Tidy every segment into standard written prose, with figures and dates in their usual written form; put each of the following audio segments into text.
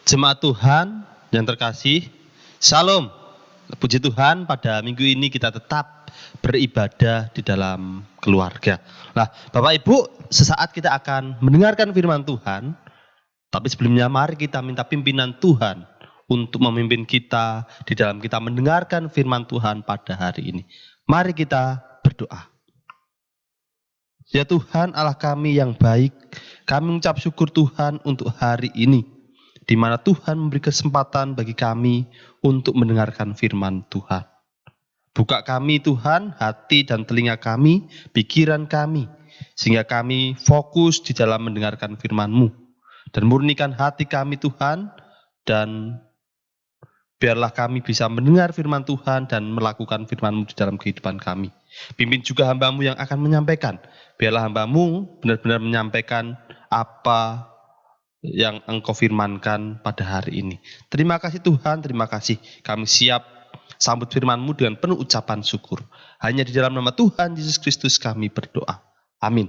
Jemaat Tuhan yang terkasih, Shalom. Puji Tuhan, pada minggu ini kita tetap beribadah di dalam keluarga. Nah, Bapak Ibu, sesaat kita akan mendengarkan firman Tuhan. Tapi sebelumnya mari kita minta pimpinan Tuhan untuk memimpin kita di dalam kita mendengarkan firman Tuhan pada hari ini. Mari kita berdoa. Ya Tuhan Allah kami yang baik, kami mengucap syukur Tuhan untuk hari ini, di mana Tuhan memberi kesempatan bagi kami untuk mendengarkan firman Tuhan. Buka kami Tuhan, hati dan telinga kami, pikiran kami, sehingga kami fokus di dalam mendengarkan firman-Mu. Dan murnikan hati kami Tuhan, dan biarlah kami bisa mendengar firman Tuhan dan melakukan firman-Mu di dalam kehidupan kami. Pimpin juga hamba-Mu yang akan menyampaikan. Biarlah hamba-Mu benar-benar menyampaikan apa yang Engkau firmankan pada hari ini. Terima kasih Tuhan, terima kasih. Kami siap sambut firman-Mu dengan penuh ucapan syukur. Hanya di dalam nama Tuhan Yesus Kristus kami berdoa. Amin.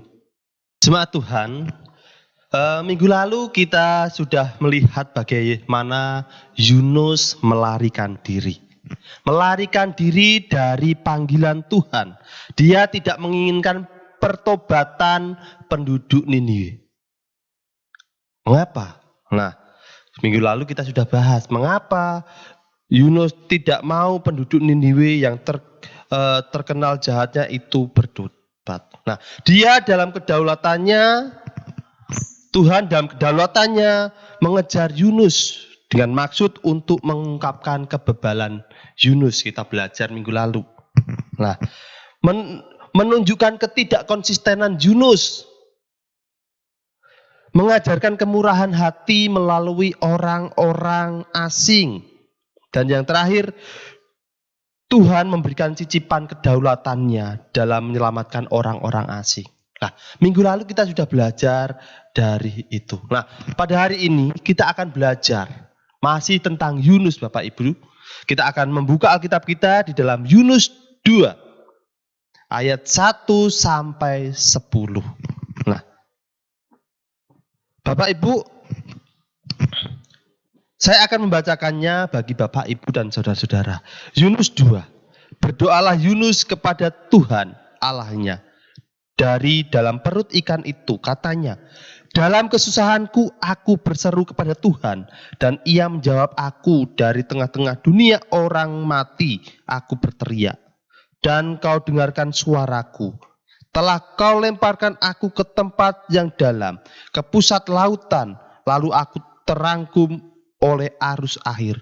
Jemaat Tuhan, minggu lalu kita sudah melihat bagaimana Yunus melarikan diri. Melarikan diri dari panggilan Tuhan. Dia tidak menginginkan pertobatan penduduk Niniwe. Mengapa? Nah, minggu lalu kita sudah bahas mengapa Yunus tidak mau penduduk Niniwe yang terkenal jahatnya itu bertobat. Nah, dia dalam kedaulatannya, Tuhan dalam kedaulatannya mengejar Yunus dengan maksud untuk mengungkapkan kebebalan Yunus. Kita belajar minggu lalu. Nah, menunjukkan ketidakkonsistenan Yunus, mengajarkan kemurahan hati melalui orang-orang asing. Dan yang terakhir, Tuhan memberikan cicipan kedaulatannya dalam menyelamatkan orang-orang asing. Nah, minggu lalu kita sudah belajar dari itu. Nah, pada hari ini kita akan belajar masih tentang Yunus, Bapak Ibu. Kita akan membuka Alkitab kita di dalam Yunus 2, ayat 1 sampai 10. Nah, Bapak Ibu, saya akan membacakannya bagi Bapak Ibu dan saudara-saudara. Yunus 2. Berdoalah Yunus kepada Tuhan Allahnya dari dalam perut ikan itu, katanya, dalam kesusahanku aku berseru kepada Tuhan, dan ia menjawab aku. Dari tengah-tengah dunia orang mati aku berteriak, dan kau dengarkan suaraku. Telah kau lemparkan aku ke tempat yang dalam, ke pusat lautan, lalu aku terangkum oleh arus air.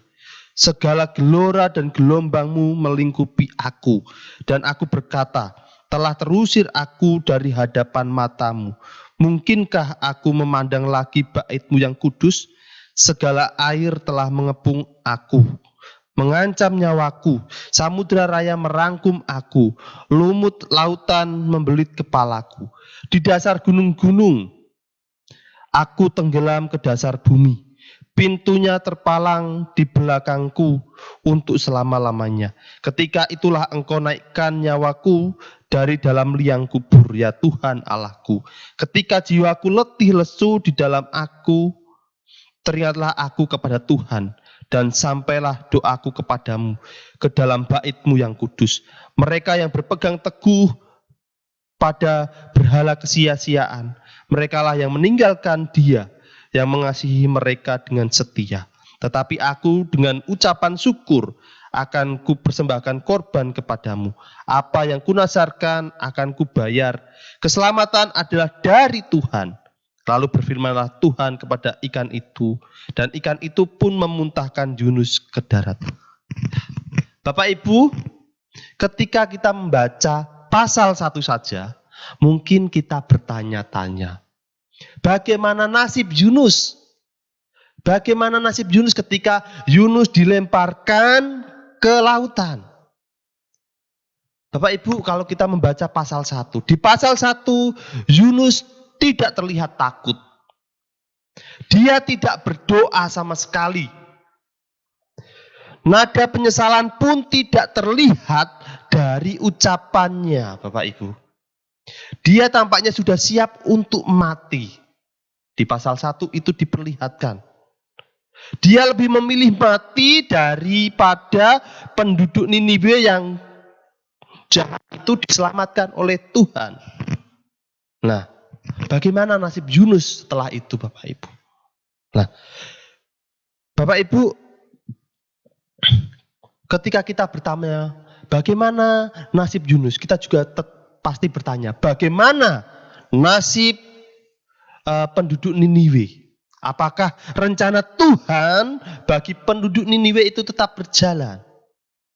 Segala gelora dan gelombangmu melingkupi aku, dan aku berkata, telah terusir aku dari hadapan matamu. Mungkinkah aku memandang lagi bait-Mu yang kudus? Segala air telah mengepung aku, mengancam nyawaku. Samudra raya merangkum aku, lumut lautan membelit kepalaku. Di dasar gunung-gunung aku tenggelam ke dasar bumi. Pintunya terpalang di belakangku untuk selama-lamanya. Ketika itulah Engkau naikkan nyawaku dari dalam liang kubur, ya Tuhan Allahku. Ketika jiwaku letih lesu di dalam aku, teringatlah aku kepada Tuhan, dan sampailah doaku kepadamu ke dalam bait-Mu yang kudus. Mereka yang berpegang teguh pada berhala kesia-siaan, merekalah yang meninggalkan Dia yang mengasihi mereka dengan setia. Tetapi aku dengan ucapan syukur akan kupersembahkan korban kepadamu. Apa yang kunasarkan akan kubayar. Keselamatan adalah dari Tuhan. Lalu berfirmanlah Tuhan kepada ikan itu, dan ikan itu pun memuntahkan Yunus ke darat. Bapak Ibu, ketika kita membaca pasal 1 saja, mungkin kita bertanya-tanya, bagaimana nasib Yunus? Bagaimana nasib Yunus ketika Yunus dilemparkan ke lautan? Bapak Ibu, kalau kita membaca pasal 1, di pasal 1 Yunus tidak terlihat takut. Dia tidak berdoa sama sekali. Nada penyesalan pun tidak terlihat dari ucapannya, Bapak Ibu. Dia tampaknya sudah siap untuk mati. Di pasal 1 itu diperlihatkan. Dia lebih memilih mati daripada penduduk Niniwe yang jahat itu diselamatkan oleh Tuhan. Nah, bagaimana nasib Yunus setelah itu, Bapak Ibu? Nah, Bapak Ibu, ketika kita bertanya, bagaimana nasib Yunus? Kita juga pasti bertanya, bagaimana nasib penduduk Niniwe? Apakah rencana Tuhan bagi penduduk Niniwe itu tetap berjalan?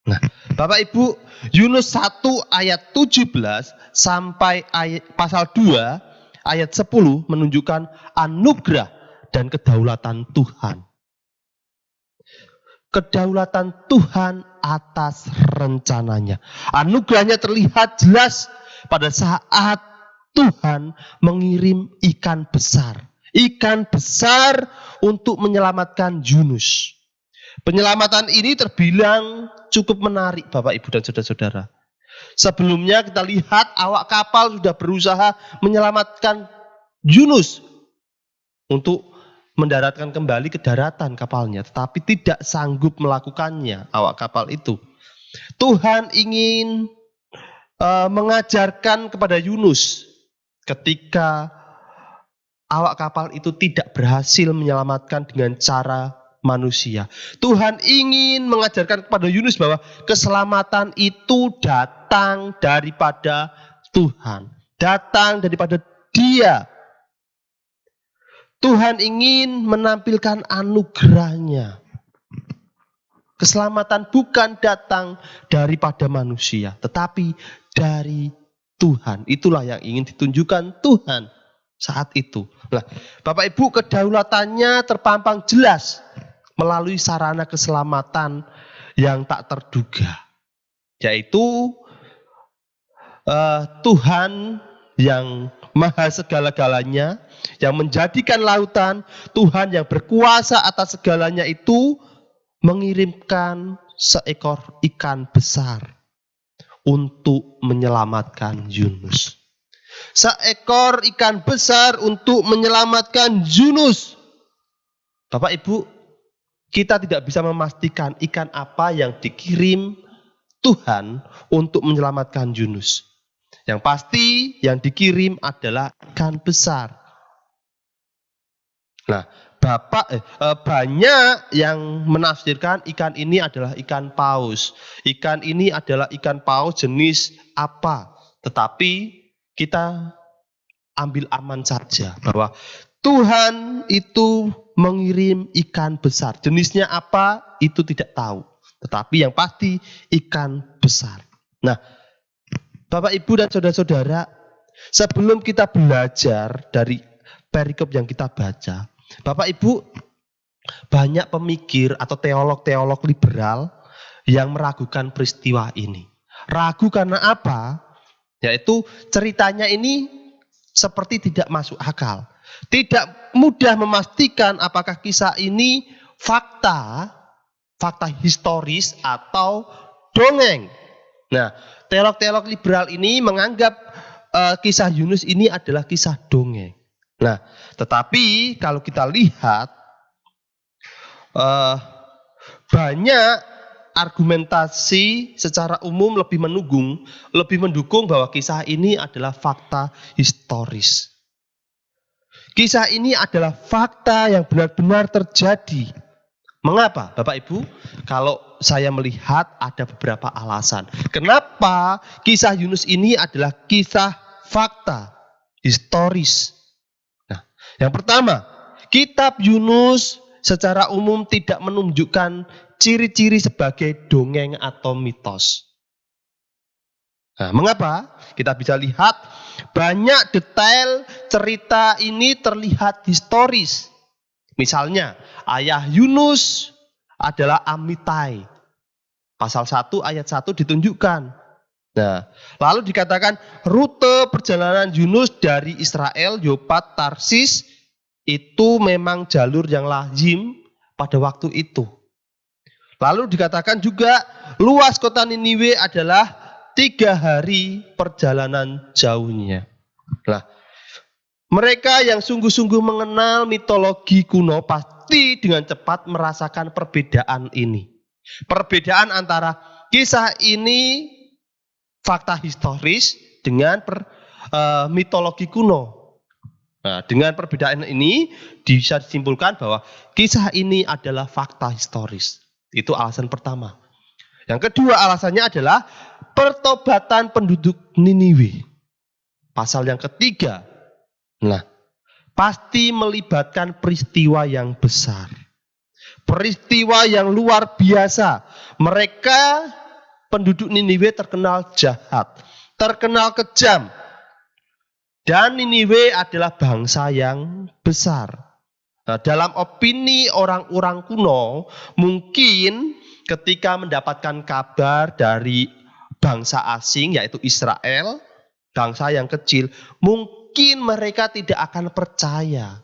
Nah, Bapak Ibu, Yunus 1 ayat 17 sampai pasal 2 ayat 10 menunjukkan anugerah dan kedaulatan Tuhan. Kedaulatan Tuhan atas rencananya. Anugerahnya terlihat jelas pada saat Tuhan mengirim ikan besar. Ikan besar untuk menyelamatkan Yunus. Penyelamatan ini terbilang cukup menarik, Bapak, Ibu, dan saudara-saudara. Sebelumnya kita lihat awak kapal sudah berusaha menyelamatkan Yunus untuk mendaratkan kembali ke daratan kapalnya, tetapi tidak sanggup melakukannya awak kapal itu. Tuhan ingin mengajarkan kepada Yunus ketika awak kapal itu tidak berhasil menyelamatkan dengan cara manusia. Tuhan ingin mengajarkan kepada Yunus bahwa keselamatan itu datang daripada Tuhan. Datang daripada Dia. Tuhan ingin menampilkan anugerahnya. Keselamatan bukan datang daripada manusia, tetapi dari Tuhan. Itulah yang ingin ditunjukkan Tuhan saat itu. Nah, Bapak Ibu, kedaulatannya terpampang jelas melalui sarana keselamatan yang tak terduga, yaitu Tuhan yang maha segala-galanya, yang menjadikan lautan, Tuhan yang berkuasa atas segalanya itu mengirimkan seekor ikan besar untuk menyelamatkan Yunus. Seekor ikan besar untuk menyelamatkan Yunus. Bapak Ibu, kita tidak bisa memastikan ikan apa yang dikirim Tuhan untuk menyelamatkan Yunus. Yang pasti yang dikirim adalah ikan besar. Nah, banyak yang menafsirkan ikan ini adalah ikan paus. Ikan ini adalah ikan paus jenis apa? Tetapi kita ambil aman saja bahwa Tuhan itu mengirim ikan besar. Jenisnya apa? Itu tidak tahu. Tetapi yang pasti ikan besar. Nah, Bapak, Ibu, dan saudara-saudara, sebelum kita belajar dari perikop yang kita baca, Bapak, Ibu, banyak pemikir atau teolog-teolog liberal yang meragukan peristiwa ini. Ragu karena apa? Yaitu ceritanya ini seperti tidak masuk akal. Tidak mudah memastikan apakah kisah ini fakta historis atau dongeng. Nah, teolog-teolog liberal ini menganggap kisah Yunus ini adalah kisah dongeng. Nah, tetapi kalau kita lihat banyak argumentasi secara umum lebih mendukung bahwa kisah ini adalah fakta historis. Kisah ini adalah fakta yang benar-benar terjadi. Mengapa, Bapak Ibu? Kalau saya melihat ada beberapa alasan. Kenapa kisah Yunus ini adalah kisah fakta historis? Nah, yang pertama, kitab Yunus secara umum tidak menunjukkan ciri-ciri sebagai dongeng atau mitos. Nah, mengapa? Kita bisa lihat banyak detail cerita ini terlihat historis. Misalnya, ayah Yunus adalah Amitai. Pasal 1 ayat 1 ditunjukkan. Nah, lalu dikatakan rute perjalanan Yunus dari Israel, Yopat, Tarsis itu memang jalur yang lazim pada waktu itu. Lalu dikatakan juga luas kota Niniwe adalah 3 hari perjalanan jauhnya. Nah, mereka yang sungguh-sungguh mengenal mitologi kuno pasti pasti dengan cepat merasakan perbedaan ini. Perbedaan antara kisah ini fakta historis dengan mitologi kuno. Nah, dengan perbedaan ini bisa disimpulkan bahwa kisah ini adalah fakta historis. Itu alasan pertama. Yang kedua alasannya adalah pertobatan penduduk Niniwe. Pasal yang ketiga. Nah, pasti melibatkan peristiwa yang besar. Peristiwa yang luar biasa. Mereka penduduk Niniwe terkenal jahat, terkenal kejam. Dan Niniwe adalah bangsa yang besar. Nah, dalam opini orang-orang kuno, mungkin ketika mendapatkan kabar dari bangsa asing, yaitu Israel, bangsa yang kecil, mungkin mereka tidak akan percaya.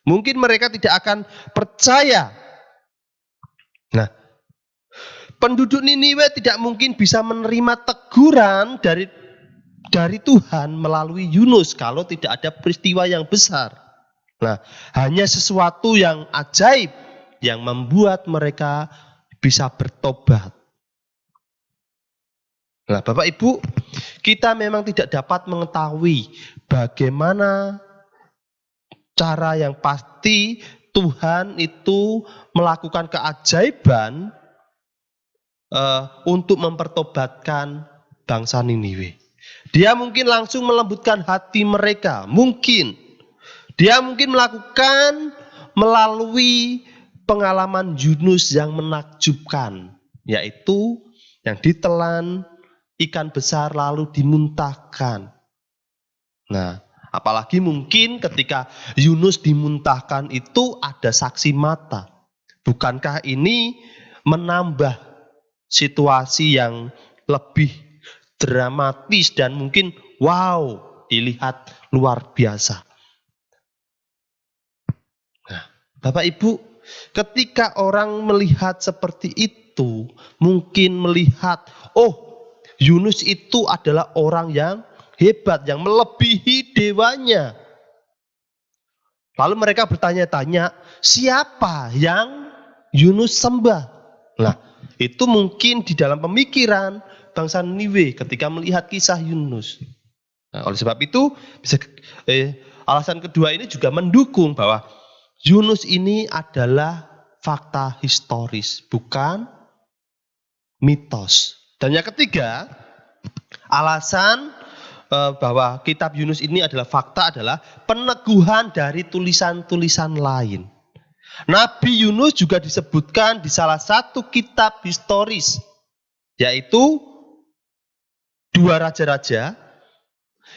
Mungkin mereka tidak akan percaya. Nah, penduduk Niniwe tidak mungkin bisa menerima teguran dari Tuhan melalui Yunus kalau tidak ada peristiwa yang besar. Nah, hanya sesuatu yang ajaib yang membuat mereka bisa bertobat. Nah, Bapak Ibu, kita memang tidak dapat mengetahui bagaimana cara yang pasti Tuhan itu melakukan keajaiban untuk mempertobatkan bangsa Niniwe. Dia mungkin langsung melembutkan hati mereka. Mungkin. Dia mungkin melakukan melalui pengalaman Yunus yang menakjubkan. Yaitu yang ditelan ikan besar lalu dimuntahkan. Nah, apalagi mungkin ketika Yunus dimuntahkan itu ada saksi mata. Bukankah ini menambah situasi yang lebih dramatis dan mungkin wow, dilihat luar biasa. Nah, Bapak Ibu, ketika orang melihat seperti itu, mungkin melihat, oh, Yunus itu adalah orang yang hebat, yang melebihi dewanya. Lalu mereka bertanya-tanya, siapa yang Yunus sembah? Nah, itu mungkin di dalam pemikiran bangsa Niniwe ketika melihat kisah Yunus. Nah, oleh sebab itu, alasan kedua ini juga mendukung bahwa Yunus ini adalah fakta historis, bukan mitos. Dan yang ketiga, alasan bahwa kitab Yunus ini adalah fakta adalah peneguhan dari tulisan-tulisan lain. Nabi Yunus juga disebutkan di salah satu kitab historis, yaitu Dua Raja-Raja.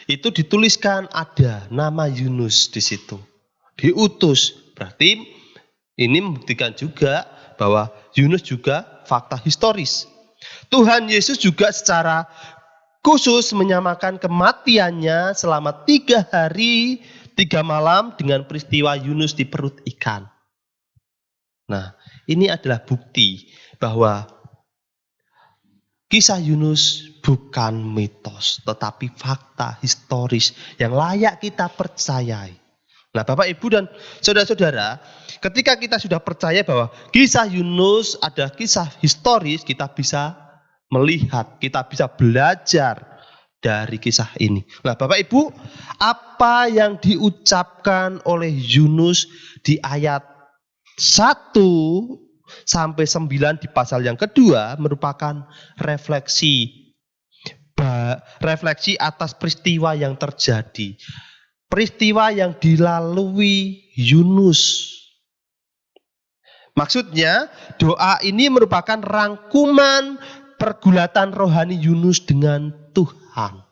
Itu dituliskan ada nama Yunus di situ. Diutus. Berarti ini membuktikan juga bahwa Yunus juga fakta historis. Tuhan Yesus juga secara khusus menyamakan kematiannya selama 3 hari 3 malam dengan peristiwa Yunus di perut ikan. Nah, ini adalah bukti bahwa kisah Yunus bukan mitos, tetapi fakta historis yang layak kita percayai. Nah, Bapak, Ibu, dan saudara-saudara, ketika kita sudah percaya bahwa kisah Yunus adalah kisah historis, kita bisa melihat, kita bisa belajar dari kisah ini. Nah, Bapak, Ibu, apa yang diucapkan oleh Yunus di ayat 1 sampai 9 di pasal yang kedua merupakan refleksi atas peristiwa yang terjadi. Peristiwa yang dilalui Yunus. Maksudnya, doa ini merupakan rangkuman pergulatan rohani Yunus dengan Tuhan.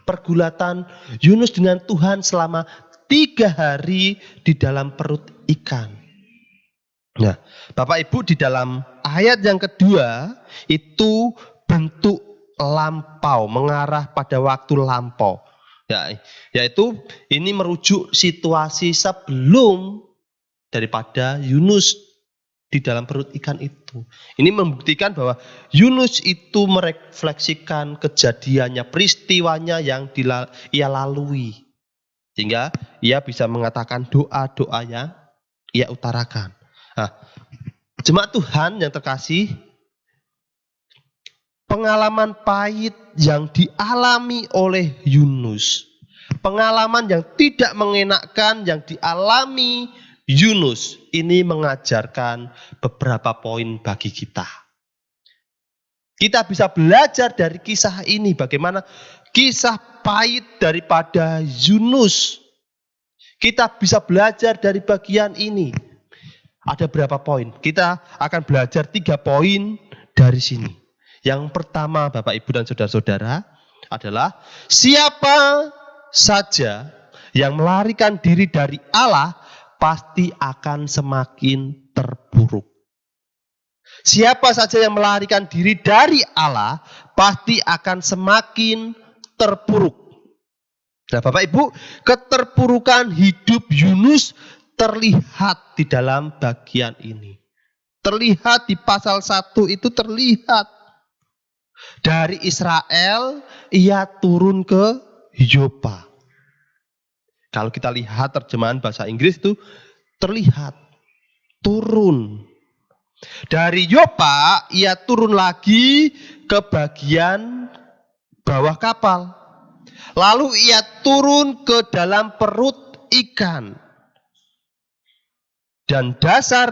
Pergulatan Yunus dengan Tuhan selama 3 hari di dalam perut ikan. Nah, Bapak Ibu, di dalam ayat yang kedua itu bentuk lampau, mengarah pada waktu lampau. Ya, yaitu ini merujuk situasi sebelum daripada Yunus di dalam perut ikan itu. Ini membuktikan bahwa Yunus itu merefleksikan kejadiannya, peristiwanya yang ia lalui. Sehingga ia bisa mengatakan doa-doa yang ia utarakan. Nah, jemaat Tuhan yang terkasih, pengalaman pahit yang dialami oleh Yunus, pengalaman yang tidak mengenakkan yang dialami Yunus, ini mengajarkan beberapa poin bagi kita. Kita bisa belajar dari kisah ini bagaimana kisah pahit daripada Yunus. Kita bisa belajar dari bagian ini. Ada berapa poin? Kita akan belajar 3 poin dari sini. Yang pertama, Bapak, Ibu, dan saudara-saudara, adalah siapa saja yang melarikan diri dari Allah pasti akan semakin terpuruk. Siapa saja yang melarikan diri dari Allah pasti akan semakin terpuruk. Nah, Bapak Ibu, keterpurukan hidup Yunus terlihat di dalam bagian ini. Terlihat di pasal 1 itu terlihat. Dari Israel ia turun ke Yopa. Kalau kita lihat terjemahan bahasa Inggris itu terlihat turun. Dari Yopa ia turun lagi ke bagian bawah kapal. Lalu ia turun ke dalam perut ikan. Dan dasar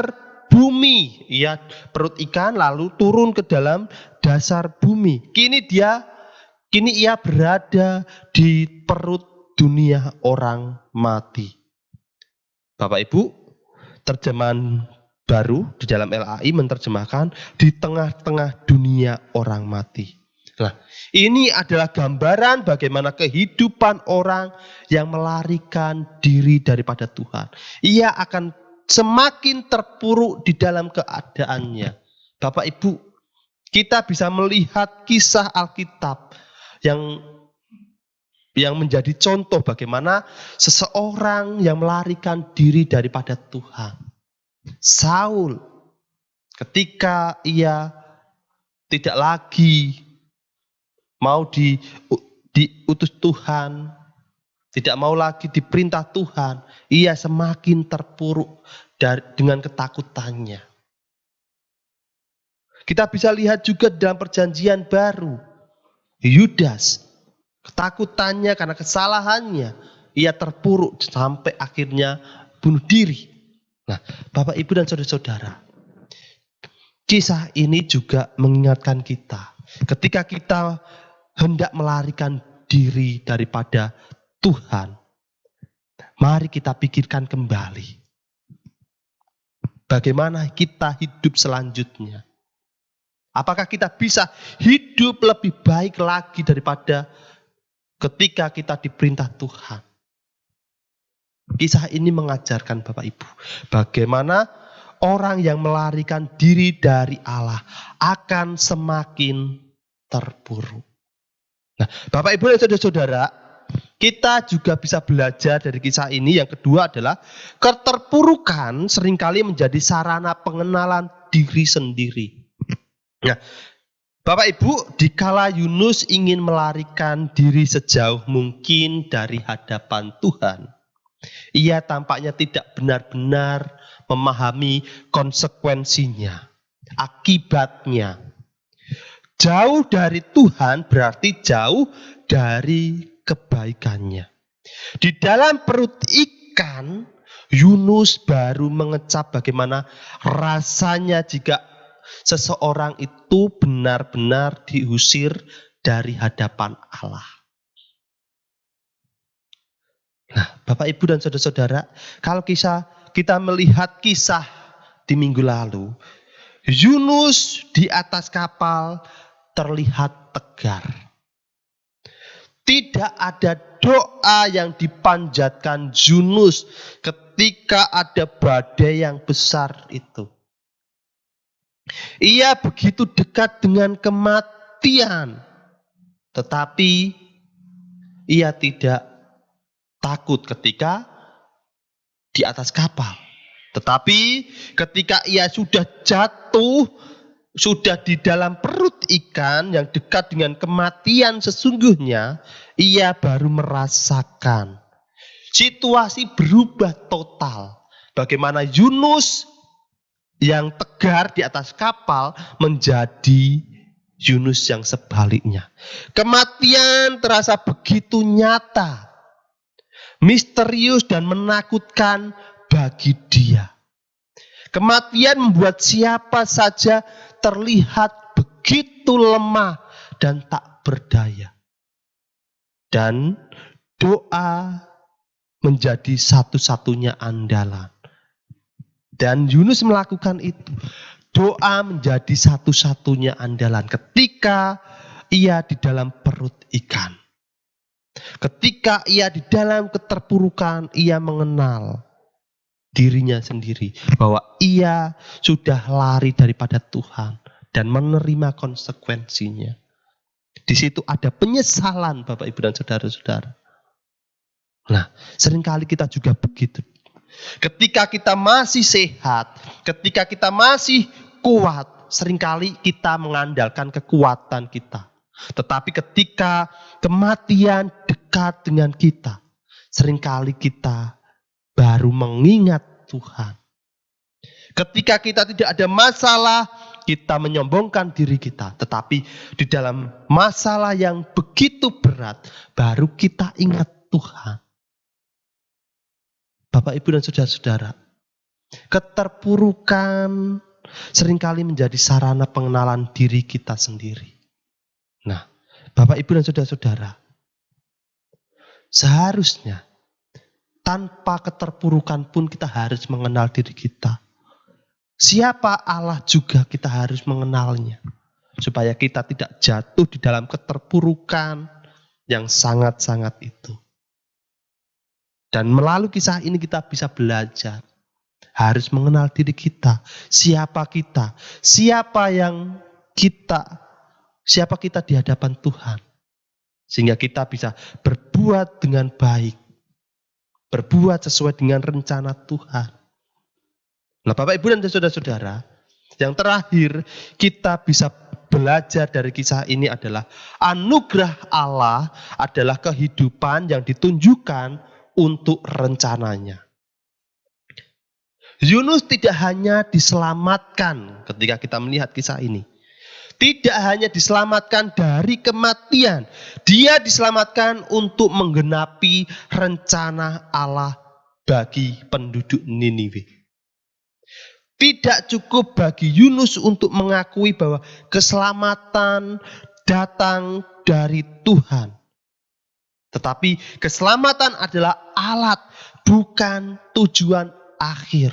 bumi, ia perut ikan lalu turun ke dalam dasar bumi. Kini ia berada di perut dunia orang mati. Bapak Ibu, terjemahan baru di dalam LAI menerjemahkan di tengah-tengah dunia orang mati. Nah, ini adalah gambaran bagaimana kehidupan orang yang melarikan diri daripada Tuhan. Ia akan semakin terpuruk di dalam keadaannya. Bapak Ibu, kita bisa melihat kisah Alkitab yang menjadi contoh bagaimana seseorang yang melarikan diri daripada Tuhan. Saul, ketika ia tidak lagi mau diutus Tuhan, tidak mau lagi diperintah Tuhan, ia semakin terpuruk dengan ketakutannya. Kita bisa lihat juga dalam perjanjian baru, Yudas, ketakutannya karena kesalahannya, ia terpuruk sampai akhirnya bunuh diri. Nah, Bapak, Ibu, dan saudara-saudara, kisah ini juga mengingatkan kita ketika kita hendak melarikan diri daripada Tuhan, mari kita pikirkan kembali bagaimana kita hidup selanjutnya. Apakah kita bisa hidup lebih baik lagi daripada ketika kita diperintah Tuhan? Kisah ini mengajarkan Bapak Ibu bagaimana orang yang melarikan diri dari Allah akan semakin terpuruk. Nah, Bapak Ibu dan saudara-saudara, kita juga bisa belajar dari kisah ini. Yang kedua adalah keterpurukan seringkali menjadi sarana pengenalan diri sendiri. Nah, Bapak Ibu, dikala Yunus ingin melarikan diri sejauh mungkin dari hadapan Tuhan, ia tampaknya tidak benar-benar memahami konsekuensinya, akibatnya. Jauh dari Tuhan berarti jauh dari kebaikannya. Di dalam perut ikan, Yunus baru mengecap bagaimana rasanya jika seseorang itu benar-benar diusir dari hadapan Allah. Nah, Bapak, Ibu, dan saudara-saudara, kalau kita melihat kisah di minggu lalu, Yunus di atas kapal terlihat tegar. Tidak ada doa yang dipanjatkan Yunus ketika ada badai yang besar itu. Ia begitu dekat dengan kematian, tetapi ia tidak takut ketika di atas kapal. Tetapi ketika ia sudah jatuh, sudah di dalam perut ikan yang dekat dengan kematian sesungguhnya, ia baru merasakan situasi berubah total. Bagaimana Yunus yang tegar di atas kapal menjadi Yunus yang sebaliknya. Kematian terasa begitu nyata, misterius dan menakutkan bagi dia. Kematian membuat siapa saja terlihat begitu lemah dan tak berdaya. Dan doa menjadi satu-satunya andalan. Dan Yunus melakukan itu. Doa menjadi satu-satunya andalan ketika ia di dalam perut ikan. Ketika ia di dalam keterpurukan, ia mengenal dirinya sendiri. Bahwa ia sudah lari daripada Tuhan dan menerima konsekuensinya. Di situ ada penyesalan Bapak Ibu dan Saudara-saudara. Nah, seringkali kita juga begitu. Ketika kita masih sehat, ketika kita masih kuat, seringkali kita mengandalkan kekuatan kita. Tetapi ketika kematian dekat dengan kita, seringkali kita baru mengingat Tuhan. Ketika kita tidak ada masalah, kita menyombongkan diri kita. Tetapi di dalam masalah yang begitu berat, baru kita ingat Tuhan. Bapak, Ibu, dan Saudara-saudara, keterpurukan seringkali menjadi sarana pengenalan diri kita sendiri. Nah, Bapak, Ibu, dan Saudara-saudara, seharusnya tanpa keterpurukan pun kita harus mengenal diri kita. Siapa Allah juga kita harus mengenalnya. Supaya kita tidak jatuh di dalam keterpurukan yang sangat-sangat itu. Dan melalui kisah ini kita bisa belajar. Harus mengenal diri kita. Siapa kita. Siapa kita di hadapan Tuhan. Sehingga kita bisa berbuat dengan baik. Berbuat sesuai dengan rencana Tuhan. Nah, Bapak, Ibu, dan Saudara-saudara, yang terakhir kita bisa belajar dari kisah ini adalah anugerah Allah adalah kehidupan yang ditunjukkan untuk rencananya. Yunus tidak hanya diselamatkan ketika kita melihat kisah ini. Tidak hanya diselamatkan dari kematian. Dia diselamatkan untuk menggenapi rencana Allah bagi penduduk Niniwe. Tidak cukup bagi Yunus untuk mengakui bahwa keselamatan datang dari Tuhan. Tetapi keselamatan adalah alat, bukan tujuan akhir.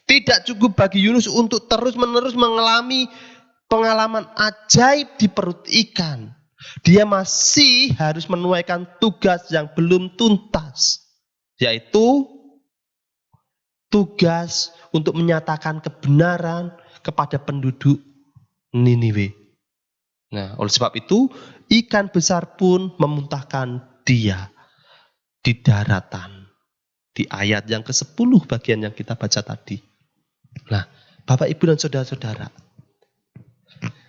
Tidak cukup bagi Yunus untuk terus-menerus mengalami pengalaman ajaib di perut ikan. Dia masih harus menunaikan tugas yang belum tuntas. Yaitu tugas untuk menyatakan kebenaran kepada penduduk Niniwe. Nah, oleh sebab itu, ikan besar pun memuntahkan dia di daratan. Di ayat yang ke-10 bagian yang kita baca tadi. Nah, Bapak, Ibu, dan Saudara-saudara,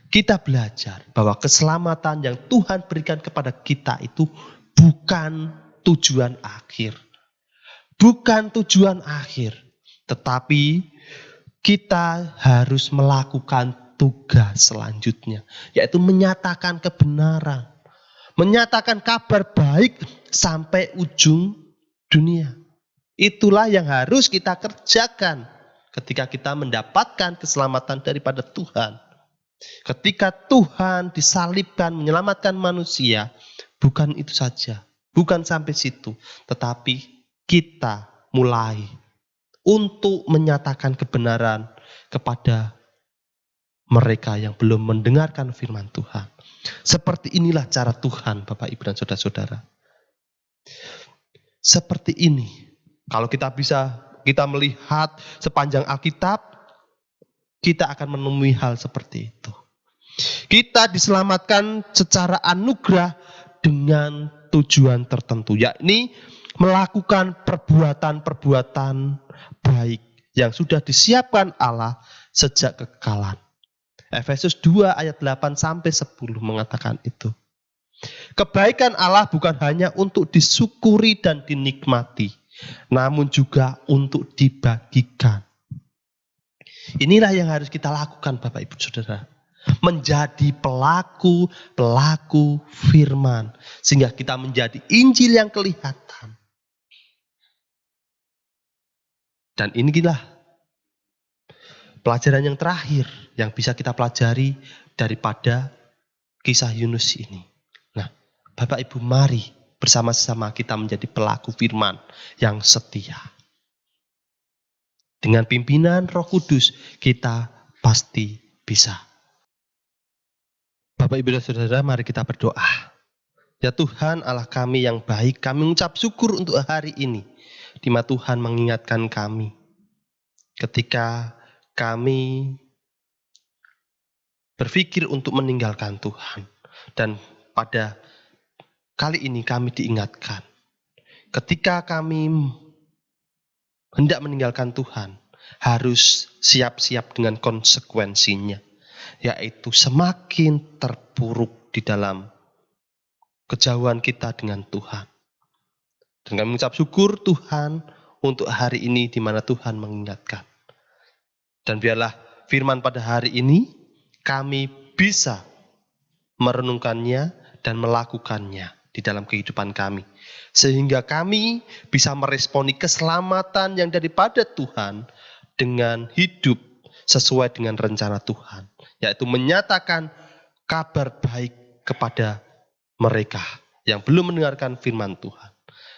kita belajar bahwa keselamatan yang Tuhan berikan kepada kita itu bukan tujuan akhir. Bukan tujuan akhir. Tetapi kita harus melakukan tugas selanjutnya. Yaitu menyatakan kebenaran. Menyatakan kabar baik sampai ujung dunia. Itulah yang harus kita kerjakan ketika kita mendapatkan keselamatan daripada Tuhan. Ketika Tuhan disalibkan menyelamatkan manusia, bukan itu saja. Bukan sampai situ. Tetapi kita mulai untuk menyatakan kebenaran kepada mereka yang belum mendengarkan firman Tuhan. Seperti inilah cara Tuhan, Bapak, Ibu, dan Saudara-saudara. Seperti ini. Kalau kita melihat sepanjang Alkitab, kita akan menemui hal seperti itu. Kita diselamatkan secara anugerah dengan tujuan tertentu, yakni melakukan perbuatan-perbuatan baik yang sudah disiapkan Allah sejak kekalan. Efesus 2 ayat 8 sampai 10 mengatakan itu. Kebaikan Allah bukan hanya untuk disyukuri dan dinikmati, namun juga untuk dibagikan. Inilah yang harus kita lakukan Bapak Ibu Saudara. Menjadi pelaku firman. Sehingga kita menjadi Injil yang kelihatan. Dan inilah pelajaran yang terakhir yang bisa kita pelajari daripada kisah Yunus ini. Nah, Bapak Ibu mari bersama-sama kita menjadi pelaku firman yang setia. Dengan pimpinan Roh Kudus kita pasti bisa. Bapak Ibu dan Saudara, mari kita berdoa. Ya Tuhan Allah kami yang baik, kami mengucap syukur untuk hari ini. Di mana Tuhan mengingatkan kami. Ketika kami berpikir untuk meninggalkan Tuhan. Dan pada kali ini kami diingatkan. Ketika kami hendak meninggalkan Tuhan, harus siap-siap dengan konsekuensinya. Yaitu semakin terpuruk di dalam kejauhan kita dengan Tuhan. Dan kami mengucap syukur Tuhan untuk hari ini di mana Tuhan mengingatkan. Dan biarlah firman pada hari ini kami bisa merenungkannya dan melakukannya di dalam kehidupan kami. Sehingga kami bisa meresponi keselamatan yang daripada Tuhan dengan hidup sesuai dengan rencana Tuhan. Yaitu menyatakan kabar baik kepada mereka yang belum mendengarkan firman Tuhan.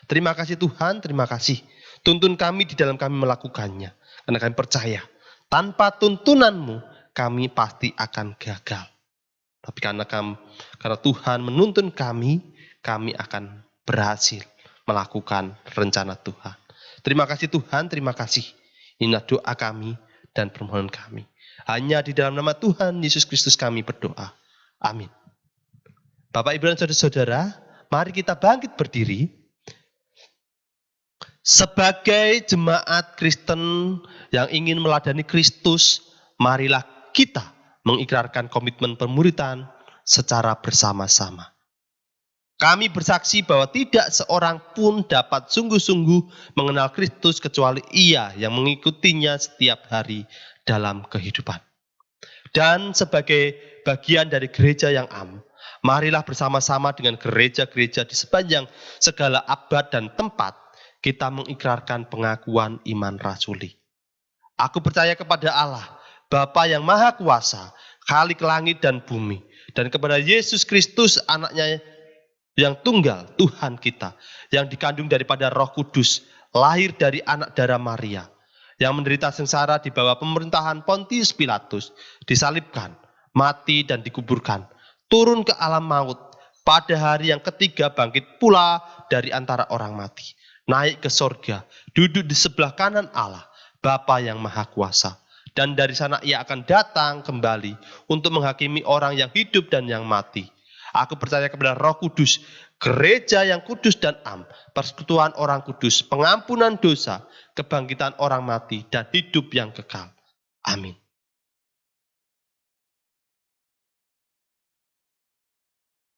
Terima kasih Tuhan, terima kasih. Tuntun kami di dalam kami melakukannya. Karena kami percaya, tanpa tuntunanmu kami pasti akan gagal. Tapi karena Tuhan menuntun kami akan berhasil melakukan rencana Tuhan. Terima kasih Tuhan, terima kasih. Inilah doa kami dan permohonan kami. Hanya di dalam nama Tuhan Yesus Kristus kami berdoa. Amin. Bapak, Ibu, dan saudara-saudara, mari kita bangkit berdiri. Sebagai jemaat Kristen yang ingin meladani Kristus, marilah kita mengikrarkan komitmen pemuridan secara bersama-sama. Kami bersaksi bahwa tidak seorang pun dapat sungguh-sungguh mengenal Kristus kecuali ia yang mengikutinya setiap hari dalam kehidupan. Dan sebagai bagian dari gereja yang am, marilah bersama-sama dengan gereja-gereja di sepanjang segala abad dan tempat kita mengikrarkan pengakuan iman rasuli. Aku percaya kepada Allah, Bapa yang Maha Kuasa, Khalik langit dan bumi, dan kepada Yesus Kristus anaknya yang tunggal, Tuhan kita, yang dikandung daripada Roh Kudus, lahir dari anak darah Maria, yang menderita sengsara di bawah pemerintahan Pontius Pilatus, disalibkan, mati dan dikuburkan, turun ke alam maut, pada hari yang ketiga bangkit pula dari antara orang mati, naik ke sorga, duduk di sebelah kanan Allah, Bapa yang Maha Kuasa. Dan dari sana ia akan datang kembali untuk menghakimi orang yang hidup dan yang mati. Aku percaya kepada Roh Kudus, gereja yang kudus dan am, persekutuan orang kudus, pengampunan dosa, kebangkitan orang mati, dan hidup yang kekal. Amin.